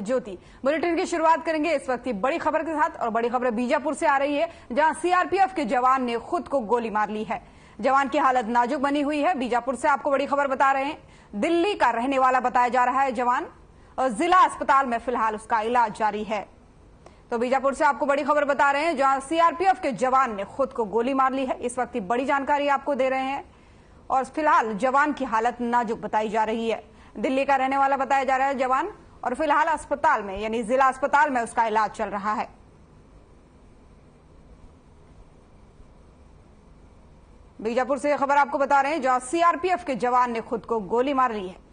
ज्योति bulletin की शुरुआत करेंगे इस वक्त की बड़ी खबर के साथ। और बड़ी खबर बीजापुर से आ रही है, जहां सीआरपीएफ के जवान ने खुद को गोली मार ली है। जवान की हालत नाजुक बनी हुई है। बीजापुर से आपको बड़ी खबर बता रहे हैं। दिल्ली का रहने वाला बताया जा रहा है जवान, और जिला अस्पताल में फिलहाल उसका इलाज जारी है। तो बीजापुर से आपको बड़ी खबर बता रहे हैं, जहां सीआरपीएफ के जवान ने खुद को गोली मार ली है। इस वक्त की बड़ी जानकारी आपको दे रहे हैं, और फिलहाल जवान की हालत नाजुक बताई जा रही है। दिल्ली का रहने वाला बताया जा रहा है जवान, और फिलहाल अस्पताल में यानी जिला अस्पताल में उसका इलाज चल रहा है। बीजापुर से खबर आपको बता रहे हैं, जहां सीआरपीएफ के जवान ने खुद को गोली मार ली है।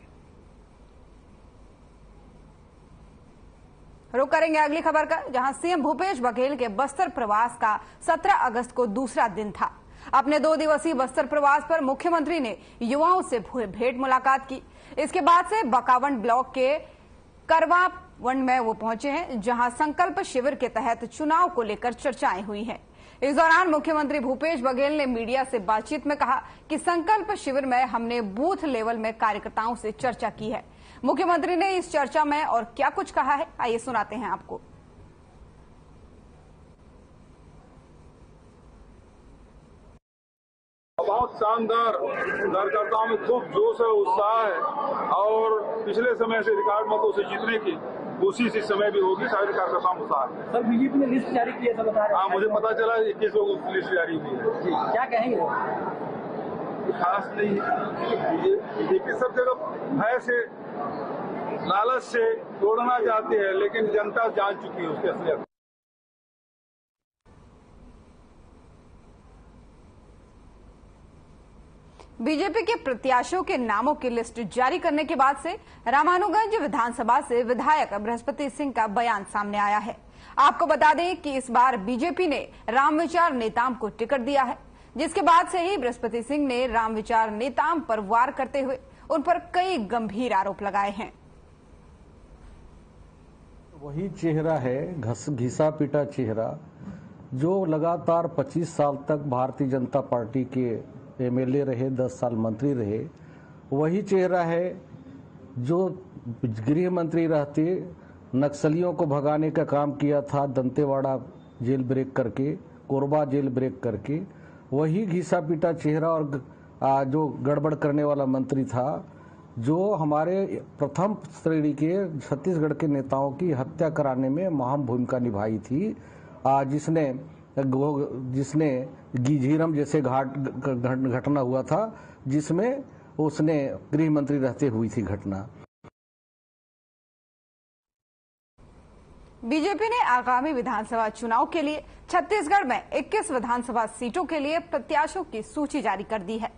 रुक करेंगे अगली खबर का, जहां सीएम भूपेश बघेल के बस्तर प्रवास का 17 अगस्त को दूसरा दिन था। अपने 2 दिवसीय बस्तर प्रवास पर मुख्यमंत्री ने युवाओं से भेंट मुलाकात की। इसके बाद से बकावंड ब्लॉक के करवावंड में वो पहुंचे हैं, जहां संकल्प शिविर के तहत चुनाव को लेकर चर्चाएं हुई हैं। इस दौरान मुख्यमंत्री भूपेश बघेल ने मीडिया से बातचीत में कहा कि संकल्प शिविर में हमने बूथ लेवल में कार्यकर्ताओं से चर्चा की है। मुख्यमंत्री ने इस चर्चा में और क्या कुछ कहा है, आइए सुनाते हैं आपको। बहुत शानदार, कार्यकर्ताओं में खूब जोश है, उत्साह है, और पिछले समय से रिकॉर्ड मतों से जीतने की कोशिश इस समय भी होगी। शायद कार्यकर्ताओं में उत्साह है। सर, बीजेपी ने लिस्ट जारी की है, सब बता रहे हैं। हाँ, मुझे पता चला 21 लोगों की लिस्ट जारी हुई है। क्या कहेंगे? खास नहीं, बीजेपी सब जगह भय से, लालच से तोड़ना चाहती है, लेकिन जनता जान चुकी है उसके असलियत। बीजेपी के प्रत्याशियों के नामों की लिस्ट जारी करने के बाद से रामानुगंज विधानसभा से विधायक बृहस्पति सिंह का बयान सामने आया है। आपको बता दें कि इस बार बीजेपी ने रामविचार नेताम को टिकट दिया है, जिसके बाद से ही बृहस्पति सिंह ने रामविचार नेताम पर वार करते हुए उन पर कई गंभीर आरोप लगाए हैं। वही चेहरा है, घिसा पीटा चेहरा, जो लगातार 25 साल तक भारतीय जनता पार्टी के एमएलए रहे, 10 साल मंत्री रहे। वही चेहरा है जो गृह मंत्री रहते नक्सलियों को भगाने का काम किया था, दंतेवाड़ा जेल ब्रेक करके, कोरबा जेल ब्रेक करके। वही घिसा पीटा चेहरा और जो गड़बड़ करने वाला मंत्री था, जो हमारे प्रथम श्रेणी के छत्तीसगढ़ के नेताओं की हत्या कराने में अहम भूमिका निभाई थी, जिसने झीरम जैसे घटना हुआ था, जिसमें उसने गृह मंत्री रहते हुई थी घटना। बीजेपी ने आगामी विधानसभा चुनाव के लिए छत्तीसगढ़ में 21 विधानसभा सीटों के लिए प्रत्याशियों की सूची जारी कर दी है,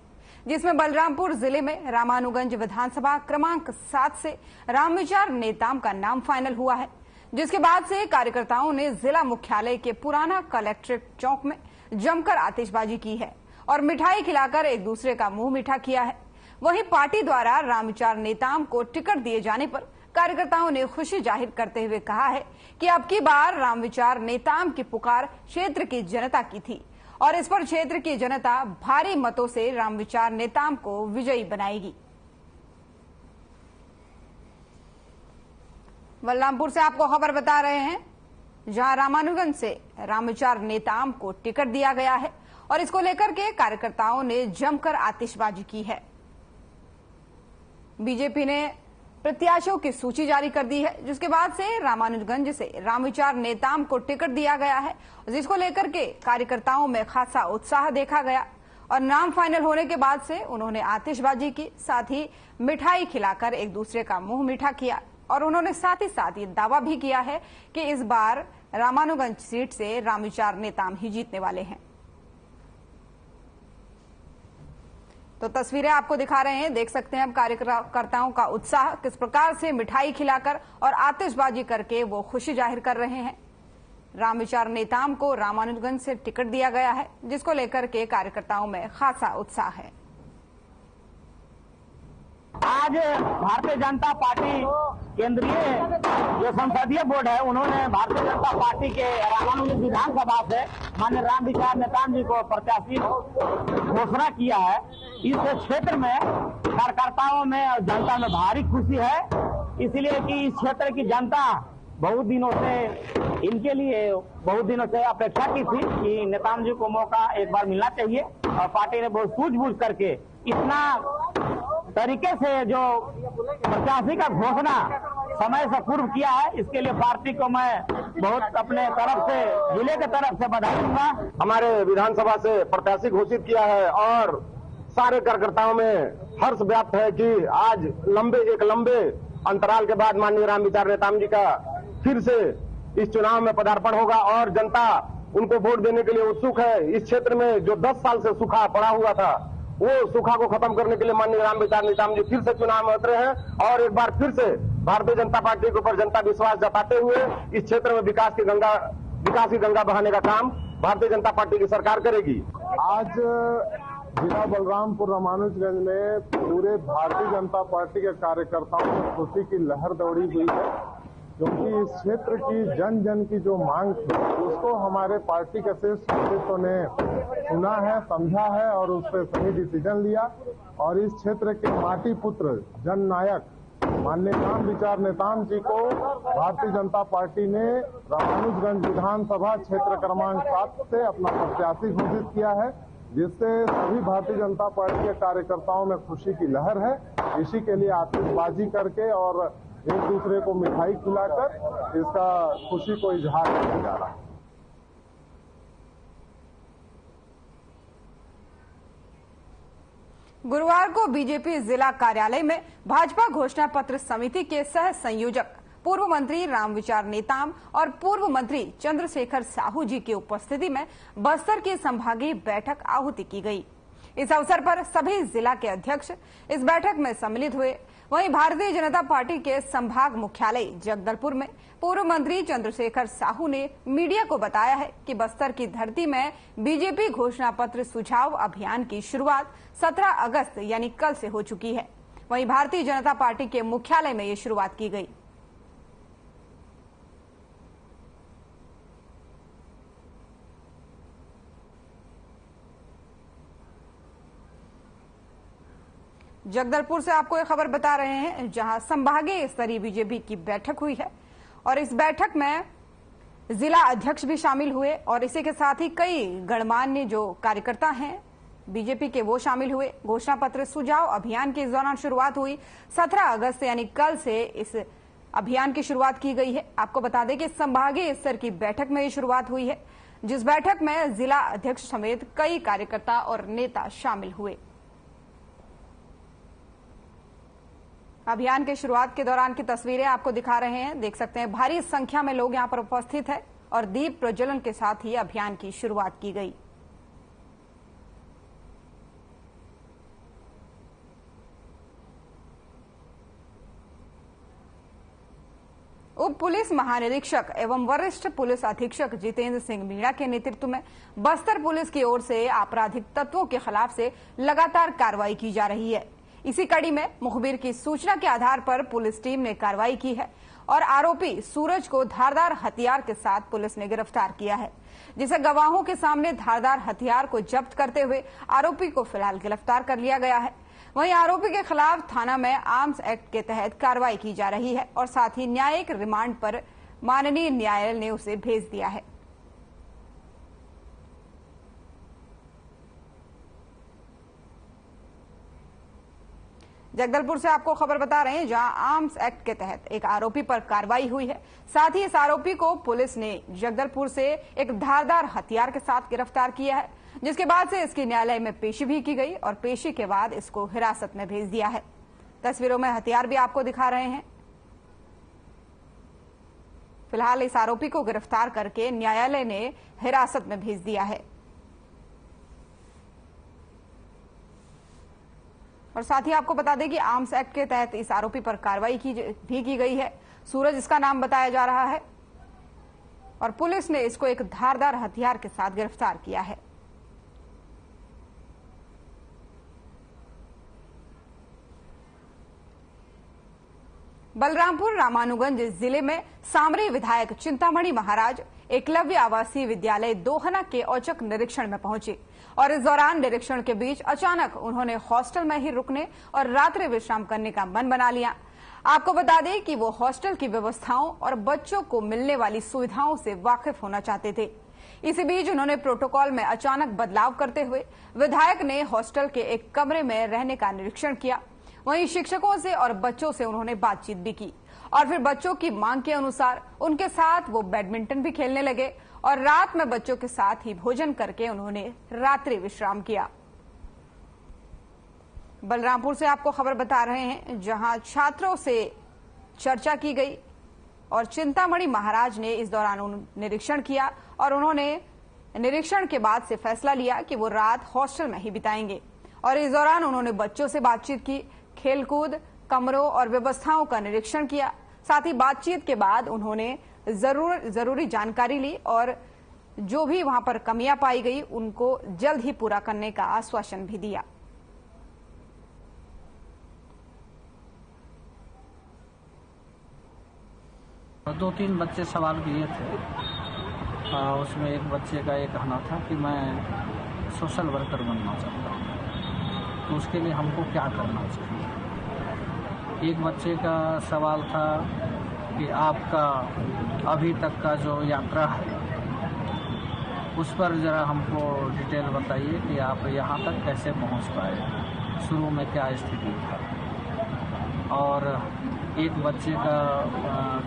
जिसमें बलरामपुर जिले में रामानुगंज विधानसभा क्रमांक 7 से रामविचार नेताम का नाम फाइनल हुआ है, जिसके बाद से कार्यकर्ताओं ने जिला मुख्यालय के पुराना कलेक्ट्रेट चौक में जमकर आतिशबाजी की है और मिठाई खिलाकर एक दूसरे का मुंह मीठा किया है। वहीं पार्टी द्वारा रामविचार नेताम को टिकट दिए जाने पर कार्यकर्ताओं ने खुशी जाहिर करते हुए कहा है कि अब की बार रामविचार नेताम की पुकार क्षेत्र की जनता की थी, और इस पर क्षेत्र की जनता भारी मतों से रामविचार नेताम को विजयी बनाएगी। बलरामपुर से आपको खबर बता रहे हैं, जहां रामानुगंज से रामविचार नेताम को टिकट दिया गया है, और इसको लेकर के कार्यकर्ताओं ने जमकर आतिशबाजी की है। बीजेपी ने प्रत्याशियों की सूची जारी कर दी है, जिसके बाद से रामानुगंज से रामविचार नेताम को टिकट दिया गया है, जिसको लेकर के कार्यकर्ताओं में खासा उत्साह देखा गया, और नाम फाइनल होने के बाद से उन्होंने आतिशबाजी की, साथ ही मिठाई खिलाकर एक दूसरे का मुंह मीठा किया, और उन्होंने साथ ही साथ ये दावा भी किया है कि इस बार रामानुगंज सीट से रामविचार नेताम ही जीतने वाले हैं। तो तस्वीरें आपको दिखा रहे हैं, देख सकते हैं अब कार्यकर्ताओं का उत्साह किस प्रकार से मिठाई खिलाकर और आतिशबाजी करके वो खुशी जाहिर कर रहे हैं। रामविचार नेताम को रामानुगंज से टिकट दिया गया है, जिसको लेकर के कार्यकर्ताओं में खासा उत्साह है। आज भारतीय जनता पार्टी केंद्रीय जो संसदीय बोर्ड है, उन्होंने भारतीय जनता पार्टी के रामानुगंज विधानसभा से माननीय रामविचार नेताम जी को प्रत्याशी घोषणा किया है। इस क्षेत्र में कार्यकर्ताओं में और जनता में भारी खुशी है। इसलिए कि इस क्षेत्र की जनता बहुत दिनों से इनके लिए बहुत दिनों से अपेक्षा की थी कि नेताम जी को मौका एक बार मिलना चाहिए, और पार्टी ने बहुत सूझबूझ करके इतना तरीके से जो प्रत्याशी का घोषणा समय से पूर्व किया है, इसके लिए पार्टी को मैं बहुत अपने तरफ से, जिले के तरफ से बधाई दूंगा। हमारे विधानसभा से प्रत्याशी घोषित किया है और सारे कार्यकर्ताओं में हर्ष व्याप्त है कि आज एक लंबे अंतराल के बाद माननीय रामविचार नेताम जी का फिर से इस चुनाव में पदार्पण होगा और जनता उनको वोट देने के लिए उत्सुक है। इस क्षेत्र में जो 10 साल से सूखा पड़ा हुआ था, वो सूखा को खत्म करने के लिए माननीय रामविचार नेताम जी फिर से चुनाव में उतरे हैं और एक बार फिर से भारतीय जनता पार्टी के ऊपर जनता विश्वास जताते हुए इस क्षेत्र में विकास की गंगा बहाने का काम भारतीय जनता पार्टी की सरकार करेगी। आज जिला बलरामपुर रामानुजगंज में पूरे भारतीय जनता पार्टी के कार्यकर्ताओं में खुशी की लहर दौड़ी हुई है, क्योंकि इस क्षेत्र की जन जन की जो मांग थी उसको हमारे पार्टी के शीर्ष नेतृत्व ने सुना है, समझा है और उस पर सही डिसीजन लिया और इस क्षेत्र के माटी पुत्र जन नायक माननीय रामविचार नेताम जी को भारतीय जनता पार्टी ने रामानुजगंज विधानसभा क्षेत्र क्रमांक 7 से अपना प्रत्याशी घोषित किया है, जिससे सभी भारतीय जनता पार्टी के कार्यकर्ताओं में खुशी की लहर है। इसी के लिए आतिशबाजी करके और एक दूसरे को मिठाई खिलाकर इसका खुशी को इजहार किया जा रहा है। गुरुवार को बीजेपी जिला कार्यालय में भाजपा घोषणा पत्र समिति के सह संयोजक पूर्व मंत्री रामविचार नेताम और पूर्व मंत्री चंद्रशेखर साहू जी की उपस्थिति में बस्तर की संभागीय बैठक आहूति की गई। इस अवसर पर सभी जिला के अध्यक्ष इस बैठक में सम्मिलित हुए। वहीं भारतीय जनता पार्टी के संभाग मुख्यालय जगदलपुर में पूर्व मंत्री चंद्रशेखर साहू ने मीडिया को बताया है कि बस्तर की धरती में बीजेपी घोषणा पत्र सुझाव अभियान की शुरुआत 17 अगस्त यानी कल से हो चुकी है। वहीं भारतीय जनता पार्टी के मुख्यालय में ये शुरुआत की गई। जगदलपुर से आपको एक खबर बता रहे हैं, जहां संभागीय स्तरीय बीजेपी की बैठक हुई है और इस बैठक में जिला अध्यक्ष भी शामिल हुए और इसी के साथ ही कई गणमान्य जो कार्यकर्ता हैं बीजेपी के वो शामिल हुए। घोषणा पत्र सुझाव अभियान की इस दौरान शुरुआत हुई। 17 अगस्त यानी कल से इस अभियान की शुरुआत की गई है। आपको बता दें कि संभागीय स्तर की बैठक में ये शुरुआत हुई है, जिस बैठक में जिला अध्यक्ष समेत कई कार्यकर्ता और नेता शामिल हुए। अभियान की शुरुआत के दौरान की तस्वीरें आपको दिखा रहे हैं, देख सकते हैं भारी संख्या में लोग यहां पर उपस्थित हैं और दीप प्रज्वलन के साथ ही अभियान की शुरुआत की गई। उप पुलिस महानिरीक्षक एवं वरिष्ठ पुलिस अधीक्षक जितेंद्र सिंह मीणा के नेतृत्व में बस्तर पुलिस की ओर से आपराधिक तत्वों के खिलाफ से लगातार कार्रवाई की जा रही है। इसी कड़ी में मुखबिर की सूचना के आधार पर पुलिस टीम ने कार्रवाई की है और आरोपी सूरज को धारदार हथियार के साथ पुलिस ने गिरफ्तार किया है, जिसे गवाहों के सामने धारदार हथियार को जब्त करते हुए आरोपी को फिलहाल गिरफ्तार कर लिया गया है। वहीं आरोपी के खिलाफ थाना में आर्म्स एक्ट के तहत कार्रवाई की जा रही है और साथ ही न्यायिक रिमांड पर माननीय न्यायालय ने उसे भेज दिया है। जगदलपुर से आपको खबर बता रहे हैं, जहां आर्म्स एक्ट के तहत एक आरोपी पर कार्रवाई हुई है। साथ ही इस आरोपी को पुलिस ने जगदलपुर से एक धारदार हथियार के साथ गिरफ्तार किया है, जिसके बाद से इसकी न्यायालय में पेशी भी की गई और पेशी के बाद इसको हिरासत में भेज दिया है। तस्वीरों में हथियार भी आपको दिखा रहे हैं। फिलहाल इस आरोपी को गिरफ्तार करके न्यायालय ने हिरासत में भेज दिया है और साथ ही आपको बता दें कि आर्म्स एक्ट के तहत इस आरोपी पर कार्रवाई भी की गई है। सूरज इसका नाम बताया जा रहा है और पुलिस ने इसको एक धारदार हथियार के साथ गिरफ्तार किया है। बलरामपुर रामानुगंज जिले में सामरी विधायक चिंतामणि महाराज एकलव्य आवासीय विद्यालय दोहना के औचक निरीक्षण में पहुंचे और इस दौरान निरीक्षण के बीच अचानक उन्होंने हॉस्टल में ही रुकने और रात्रि विश्राम करने का मन बना लिया। आपको बता दें कि वो हॉस्टल की व्यवस्थाओं और बच्चों को मिलने वाली सुविधाओं से वाकिफ होना चाहते थे। इसी बीच उन्होंने प्रोटोकॉल में अचानक बदलाव करते हुए विधायक ने हॉस्टल के एक कमरे में रहने का निरीक्षण किया। वहीं शिक्षकों से और बच्चों से उन्होंने बातचीत भी की और फिर बच्चों की मांग के अनुसार उनके साथ वो बैडमिंटन भी खेलने लगे और रात में बच्चों के साथ ही भोजन करके उन्होंने रात्रि विश्राम किया। बलरामपुर से आपको खबर बता रहे हैं, जहां छात्रों से चर्चा की गई और चिंतामणि महाराज ने इस दौरान निरीक्षण किया और उन्होंने निरीक्षण के बाद से फैसला लिया कि वो रात हॉस्टल में ही बिताएंगे। और इस दौरान उन्होंने बच्चों से बातचीत की, खेलकूद, कमरों और व्यवस्थाओं का निरीक्षण किया। साथ ही बातचीत के बाद उन्होंने जरूरी जानकारी ली और जो भी वहां पर कमियां पाई गई उनको जल्द ही पूरा करने का आश्वासन भी दिया। दो तीन बच्चे सवाल किए थे। उसमें एक बच्चे का ये कहना था कि मैं सोशल वर्कर बनना चाहता हूँ, तो उसके लिए हमको क्या करना चाहिए। एक बच्चे का सवाल था कि आपका अभी तक का जो यात्रा है उस पर ज़रा हमको डिटेल बताइए कि आप यहाँ तक कैसे पहुँच पाए, शुरू में क्या स्थिति था। और एक बच्चे का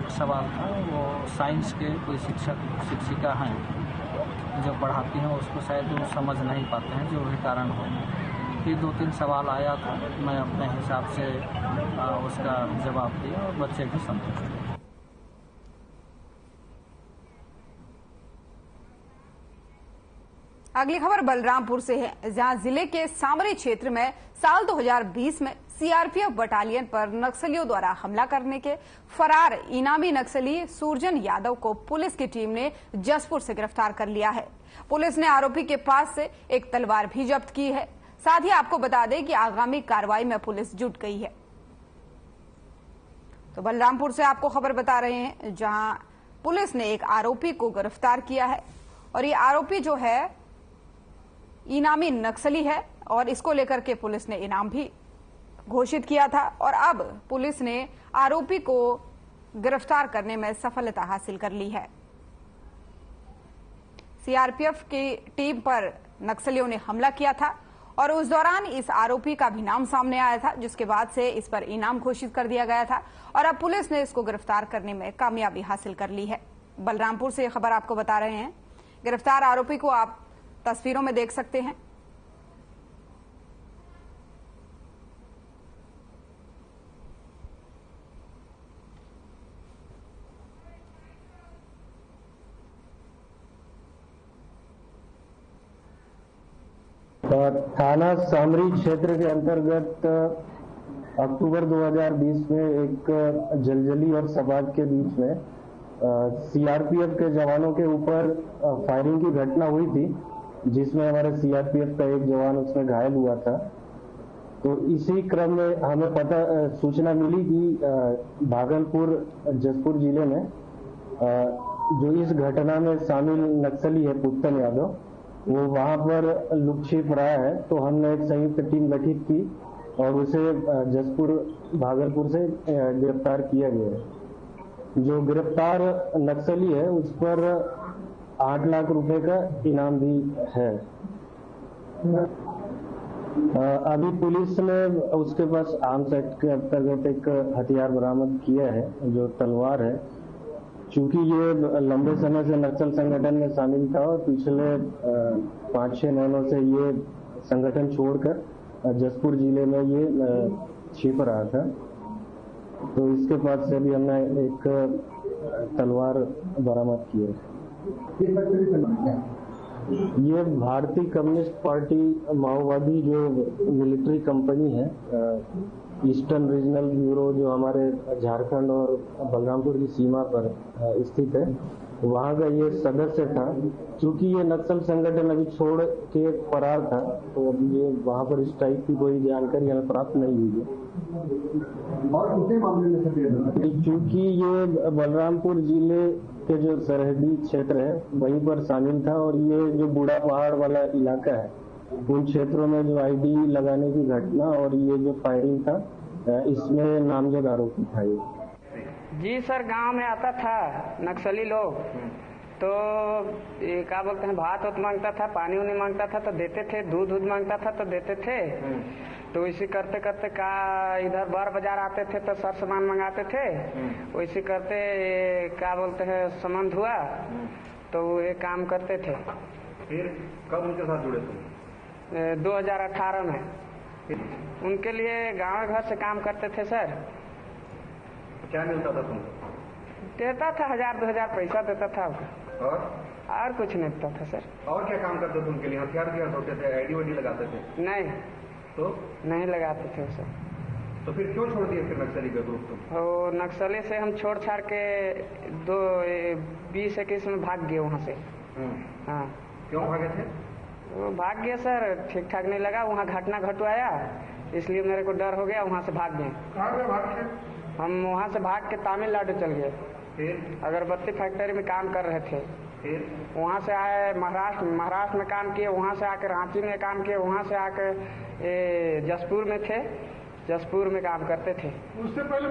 सवाल था, वो साइंस के कोई शिक्षिका हैं जो पढ़ाती हैं, उसको शायद वो समझ नहीं पाते हैं, जो भी कारण हो। ये दो तीन सवाल आया था, मैं अपने हिसाब से उसका जवाब दिया और बच्चे भी संतुष्ट हुए। अगली खबर बलरामपुर से है, जहां जिले के सामरी क्षेत्र में साल 2020 में सीआरपीएफ बटालियन पर नक्सलियों द्वारा हमला करने के फरार इनामी नक्सली सुरजन यादव को पुलिस की टीम ने जसपुर से गिरफ्तार कर लिया है। पुलिस ने आरोपी के पास से एक तलवार भी जब्त की है। साथ ही आपको बता दें कि आगामी कार्रवाई में पुलिस जुट गई है। तो बलरामपुर से आपको खबर बता रहे हैं, जहां पुलिस ने एक आरोपी को गिरफ्तार किया है और ये आरोपी जो है इनामी नक्सली है और इसको लेकर के पुलिस ने इनाम भी घोषित किया था और अब पुलिस ने आरोपी को गिरफ्तार करने में सफलता हासिल कर ली है। सीआरपीएफ की टीम पर नक्सलियों ने हमला किया था और उस दौरान इस आरोपी का भी नाम सामने आया था, जिसके बाद से इस पर इनाम घोषित कर दिया गया था और अब पुलिस ने इसको गिरफ्तार करने में कामयाबी हासिल कर ली है। बलरामपुर से खबर आपको बता रहे हैं। गिरफ्तार आरोपी को आप तस्वीरों में देख सकते हैं। थाना सामरी क्षेत्र के अंतर्गत अक्टूबर 2020 में एक जलजली और सबाज के बीच में सीआरपीएफ के जवानों के ऊपर फायरिंग की घटना हुई थी, जिसमें हमारे सीआरपीएफ का एक जवान उसमें घायल हुआ था। तो इसी क्रम में हमें सूचना मिली कि भागलपुर जसपुर जिले में जो इस घटना में शामिल नक्सली है पुत्तन यादव, वो वहां पर लुक छिप रहा है। तो हमने एक संयुक्त टीम गठित की और उसे जसपुर भागलपुर से गिरफ्तार किया गया है। जो गिरफ्तार नक्सली है उस पर 8 लाख रुपए का इनाम भी है। अभी पुलिस ने उसके पास आर्म्स एक्ट के अंतर्गत एक हथियार बरामद किया है, जो तलवार है। चूंकि ये लंबे समय से नक्सल संगठन में शामिल था और पिछले 5-6 महीनों से ये संगठन छोड़कर जसपुर जिले में ये छिप रहा था। तो इसके पास से भी हमने एक तलवार बरामद की है। ये भारतीय कम्युनिस्ट पार्टी माओवादी जो मिलिट्री कंपनी है, ईस्टर्न रीजनल ब्यूरो जो हमारे झारखंड और बलरामपुर की सीमा पर स्थित है, वहाँ का ये सदस्य था। क्योंकि ये नक्सल संगठन अभी छोड़ के फरार था, तो अभी ये वहाँ पर इस टाइप की कोई जानकारी हमें प्राप्त नहीं हुई है। और कितने मामले में क्योंकि ये बलरामपुर जिले के जो सरहदी क्षेत्र है वहीं पर शामिल था और ये जो बूढ़ा पहाड़ वाला इलाका है, उन क्षेत्रों में जो आईडी लगाने की घटना और ये जो फायरिंग था, इसमें नामजद आरोपी था ये। जी सर, गांव में आता था नक्सली लोग, तो ये क्या बोलते हैं, भात उत मांगता था, पानी उनी मांगता था तो देते थे, दूध मांगता था तो देते थे। तो इसी करते करते का इधर बार बाजार आते थे तो सर सामान मंगाते थे। वैसे करते क्या बोलते हैं संबंध हुआ तो ये काम करते थे। फिर कब उनके साथ जुड़े तुम? 2018 में। उनके लिए गांव घर से काम करते थे सर। क्या मिलता था तुमको? देता था 1000-2000 पैसा देता था। और कुछ नहीं देता था सर। और क्या काम करते थे उनके लिए? हथियार होते थे, आईडी वाईडी लगाते थे? नहीं, तो नहीं लगाते थे सर। तो फिर क्यों छोड़ दिए फिर नक्सली का ग्रुप तुम? तो नक्सली से हम छोड़ छाड़ के 2021 में भाग गए वहाँ से। हाँ। क्यों भागे थे? वो भाग गया सर, ठीक ठाक नहीं लगा, वहाँ घटना घटवाया, इसलिए मेरे को डर हो गया, वहाँ से भाग गए। कहाँ गए भाग के? हम वहाँ से भाग के तमिलनाडु चल गए। फिर अगरबत्ती फैक्ट्री में काम कर रहे थे। फिर वहाँ से आए महाराष्ट्र में काम किए, वहाँ से आकर रांची में काम किए, वहाँ से आकर जसपुर में थे, जसपुर में काम करते थे। उससे पहले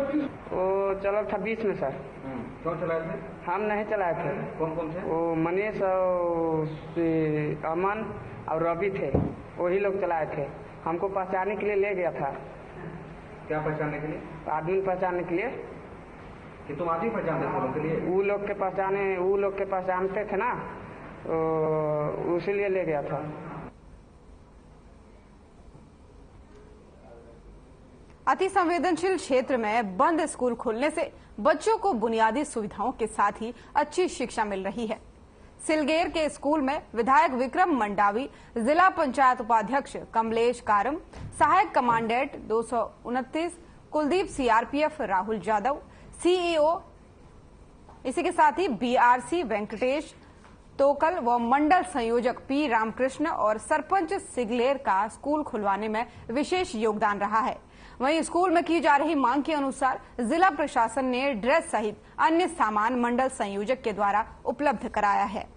वो चला था 20 में सर। क्यों चलाए थे? हम नहीं चलाए थे। कौन कौन थे? वो मनीष और अमन और रवि थे, वही लोग चलाए थे। हमको पहचानने के लिए ले गया था। क्या पहचानने के लिए? आदमी पहचानने के लिए कि तुम आदमी पहचानते थे उनके लिए? वो लोग के पहचानते थे ना, तो उसीलिए ले गया था। अति संवेदनशील क्षेत्र में बंद स्कूल खुलने से बच्चों को बुनियादी सुविधाओं के साथ ही अच्छी शिक्षा मिल रही है। सिलगेर के स्कूल में विधायक विक्रम मंडावी, जिला पंचायत उपाध्यक्ष कमलेश कारम, सहायक commandant 229 Kuldeep, CRPF Rahul Yadav, CEO, इसी के साथ ही बीआरसी वेंकटेश तोकल व मंडल संयोजक पी रामकृष्ण और सरपंच सिगलेर का स्कूल खुलवाने में विशेष योगदान रहा है। वहीं स्कूल में की जा रही मांग के अनुसार जिला प्रशासन ने ड्रेस सहित अन्य सामान मंडल संयोजक के द्वारा उपलब्ध कराया है।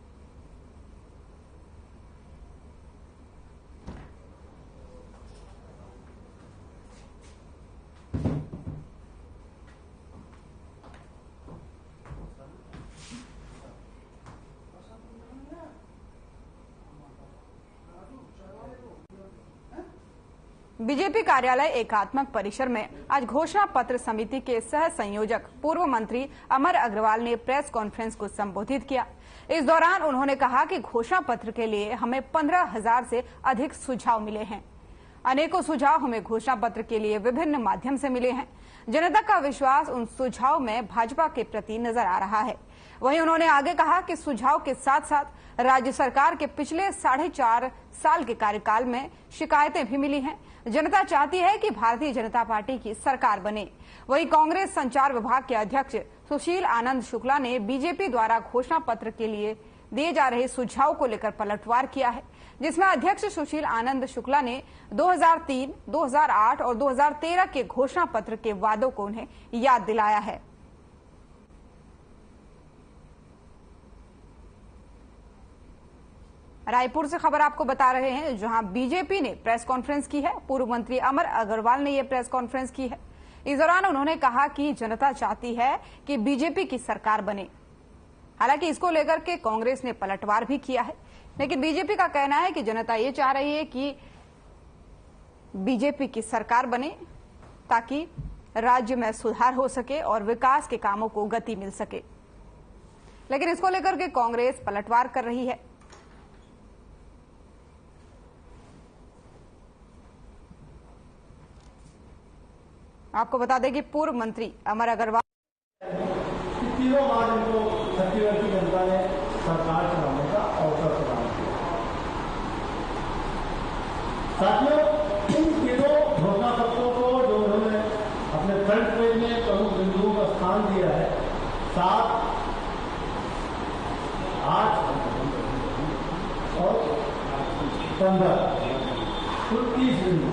बीजेपी कार्यालय एकात्मक परिसर में आज घोषणा पत्र समिति के सह संयोजक पूर्व मंत्री अमर अग्रवाल ने प्रेस कॉन्फ्रेंस को संबोधित किया। इस दौरान उन्होंने कहा कि घोषणा पत्र के लिए हमें 15,000 से अधिक सुझाव मिले हैं। अनेकों सुझाव हमें घोषणा पत्र के लिए विभिन्न माध्यम से मिले हैं। जनता का विश्वास उन सुझाव में भाजपा के प्रति नजर आ रहा है। वहीं उन्होंने आगे कहा कि सुझाव के साथ साथ राज्य सरकार के पिछले 4.5 साल के कार्यकाल में शिकायतें भी मिली हैं। जनता चाहती है कि भारतीय जनता पार्टी की सरकार बने। वहीं कांग्रेस संचार विभाग के अध्यक्ष सुशील आनंद शुक्ला ने बीजेपी द्वारा घोषणा पत्र के लिए दिए जा रहे सुझाव को लेकर पलटवार किया है, जिसमें अध्यक्ष सुशील आनंद शुक्ला ने 2003, 2008 और 2013 के घोषणा पत्र के वादों को उन्हें याद दिलाया है। रायपुर से खबर आपको बता रहे हैं, जहां बीजेपी ने प्रेस कॉन्फ्रेंस की है। पूर्व मंत्री अमर अग्रवाल ने यह प्रेस कॉन्फ्रेंस की है। इस दौरान उन्होंने कहा कि जनता चाहती है कि बीजेपी की सरकार बने। हालांकि इसको लेकर के कांग्रेस ने पलटवार भी किया है, लेकिन बीजेपी का कहना है कि जनता ये चाह रही है कि बीजेपी की सरकार बने ताकि राज्य में सुधार हो सके और विकास के कामों को गति मिल सके। लेकिन इसको लेकर के कांग्रेस पलटवार कर रही है। आपको बता दें कि पूर्व मंत्री अमर अग्रवाल तीनों बार इनको छत्तीसगढ़ की जनता ने सरकार चलाने का अवसर प्रदान किया। साथियों, इन तीनों घोषणा पत्रों को जो उन्होंने अपने फ्रंट पेज में प्रमुख बिंदुओं का स्थान दिया है, 7, 8 और 15, कुल 30 बिंदु।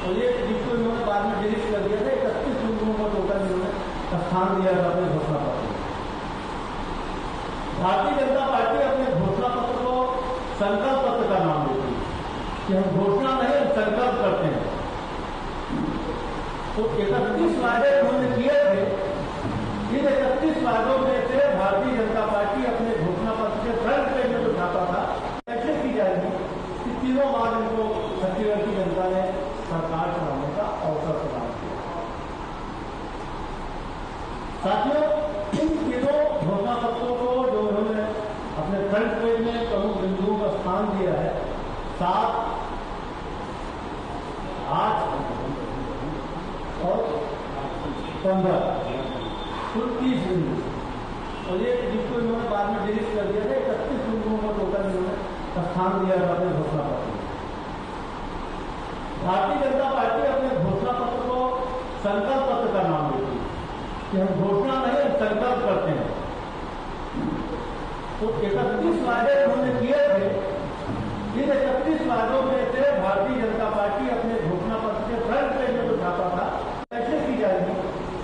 और ये जिसको इन्होंने बाद में डिलीट कर दिया था, 31 बिंदुओं को टोटल इन्होंने स्थान दिया था अपने घोषणा पत्र में। भारतीय जनता पार्टी अपने घोषणा पत्र को संकल्प पत्र का नाम देती है कि हम घोषणा नहीं, हम संकल्प करते हैं। तो 31 वादे उन्होंने किए थे। इन 31 वादों में से भारतीय जनता पार्टी अपने घोषणा पत्र के फ्रंट पेज में जो छापा था, ऐसे की जाएगी कि तीनों बार इनको छत्तीसगढ़ की जनता ने सरकार चलाने का अवसर प्रदान किया। साथियों, इन तीनों घोषणा पत्रों को जो उन्होंने अपने फ्रंट पेज में प्रमुख बिंदुओं का स्थान दिया है, 7, 8 और 15, कुल 30 बिंदु, और ये जिसको इन्होंने बाद में डिलीट कर दिया था, 31 बिंदुओं का टोटल इन्होंने स्थान दिया था अपने घोषणा पत्र में। भारतीय जनता पार्टी अपने घोषणा पत्र को संकल्प पत्र का नाम देती है कि हम घोषणा नहीं, हम संकल्प करते हैं। तो 31 वादे उन्होंने किए थे। इन 31 वादों में से भारतीय जनता पार्टी अपने घोषणा पत्र के फ्रंट पेज में जो छापा था, ऐसे की जाएगी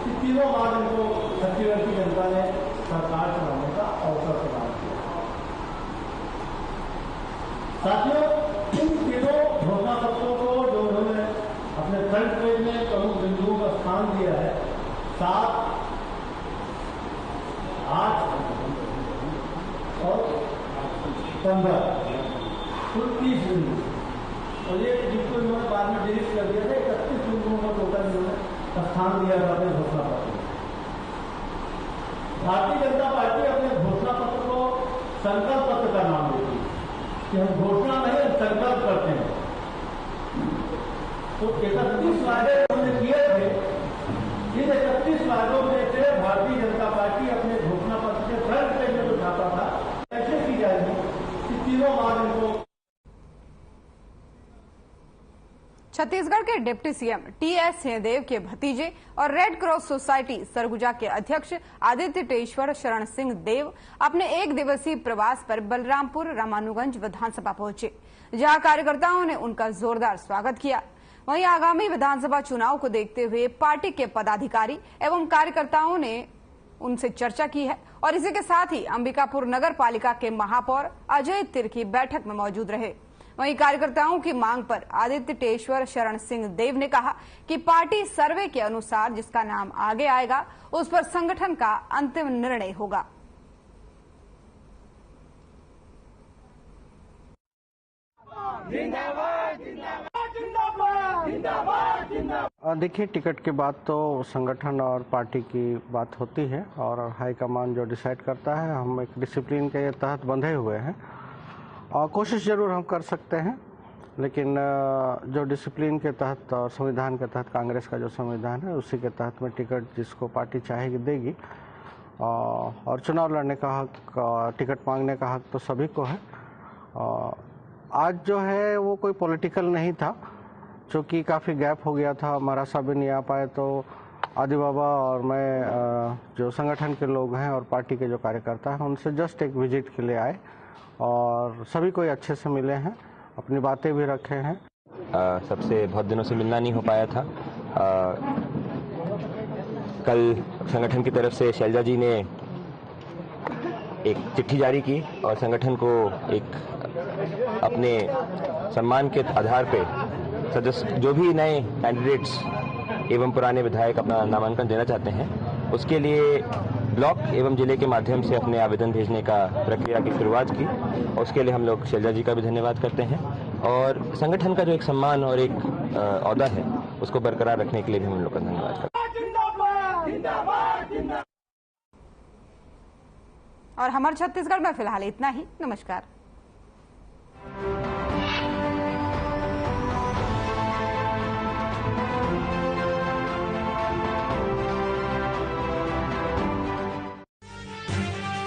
कि तीनों बार इनको छत्तीसगढ़ की जनता ने सरकार चलाने का अवसर प्रदान किया। साथियों, इन तीनों घोषणा पत्रों को जो उन्होंने अपने फ्रंट पेज में प्रमुख बिंदुओं का स्थान दिया है, 7, 8 और 15, कुल 30 बिंदु, और ये जिसको इन्होंने बाद में डिलीट कर दिया था, 31 बिंदुओं का टोटल इन्होंने स्थान दिया था अपने घोषणा पत्र में। भारतीय जनता पार्टी अपने घोषणा पत्र को संकल्प पत्र का नाम देती है कि हम घोषणा नहीं, हम संकल्प करते हैं। तो 31 वादे उन्होंने किए थे। इन 31 वादों में से भारतीय जनता पार्टी अपने घोषणा पत्र के फ्रंट पेज में जो छापा था, ऐसे की जाएगी कि तीनों बार इनको। छत्तीसगढ़ के डिप्टी सीएम टीएस सिंहदेव के भतीजे और रेड क्रॉस सोसाइटी सरगुजा के अध्यक्ष आदित्य टेश्वर शरण सिंह देव अपने एक दिवसीय प्रवास पर बलरामपुर रामानुगंज विधानसभा पहुंचे, जहां कार्यकर्ताओं ने उनका जोरदार स्वागत किया। वहीं आगामी विधानसभा चुनाव को देखते हुए पार्टी के पदाधिकारी एवं कार्यकर्ताओं ने उनसे चर्चा की है और इसी के साथ ही अंबिकापुर नगर पालिका के महापौर अजय तिर्की बैठक में मौजूद रहे। वहीं कार्यकर्ताओं की मांग पर आदित्य टेश्वर शरण सिंह देव ने कहा कि पार्टी सर्वे के अनुसार जिसका नाम आगे आएगा उस पर संगठन का अंतिम निर्णय होगा। देखिए, टिकट के बाद तो संगठन और पार्टी की बात होती है और हाईकमान जो डिसाइड करता है। हम एक डिसिप्लिन के तहत बंधे हुए हैं और कोशिश जरूर हम कर सकते हैं, लेकिन जो डिसिप्लिन के तहत और संविधान के तहत, कांग्रेस का जो संविधान है उसी के तहत में टिकट जिसको पार्टी चाहेगी देगी। और चुनाव लड़ने का हक, टिकट मांगने का हक तो सभी को है। आज जो है वो कोई पॉलिटिकल नहीं था, क्योंकि काफ़ी गैप हो गया था। महाराज साहब भी नहीं आ पाए, तो आदि बाबा और मैं जो संगठन के लोग हैं और पार्टी के जो कार्यकर्ता हैं उनसे जस्ट एक विजिट के लिए आए और सभी कोई अच्छे से मिले हैं, अपनी बातें भी रखे हैं। सबसे बहुत दिनों से मिलना नहीं हो पाया था। कल संगठन की तरफ से शैलजा जी ने एक चिट्ठी जारी की और संगठन को एक अपने सम्मान के आधार पे सदस्य जो भी नए कैंडिडेट्स एवं पुराने विधायक अपना नामांकन देना चाहते हैं, उसके लिए ब्लॉक एवं जिले के माध्यम से अपने आवेदन भेजने का प्रक्रिया की शुरुआत की और उसके लिए हम लोग शैलजा जी का भी धन्यवाद करते हैं। और संगठन का जो एक सम्मान और एक ओहदा है उसको बरकरार रखने के लिए भी हम लोग का धन्यवाद करते हैं। और हमारे छत्तीसगढ़ में फिलहाल इतना ही। नमस्कार।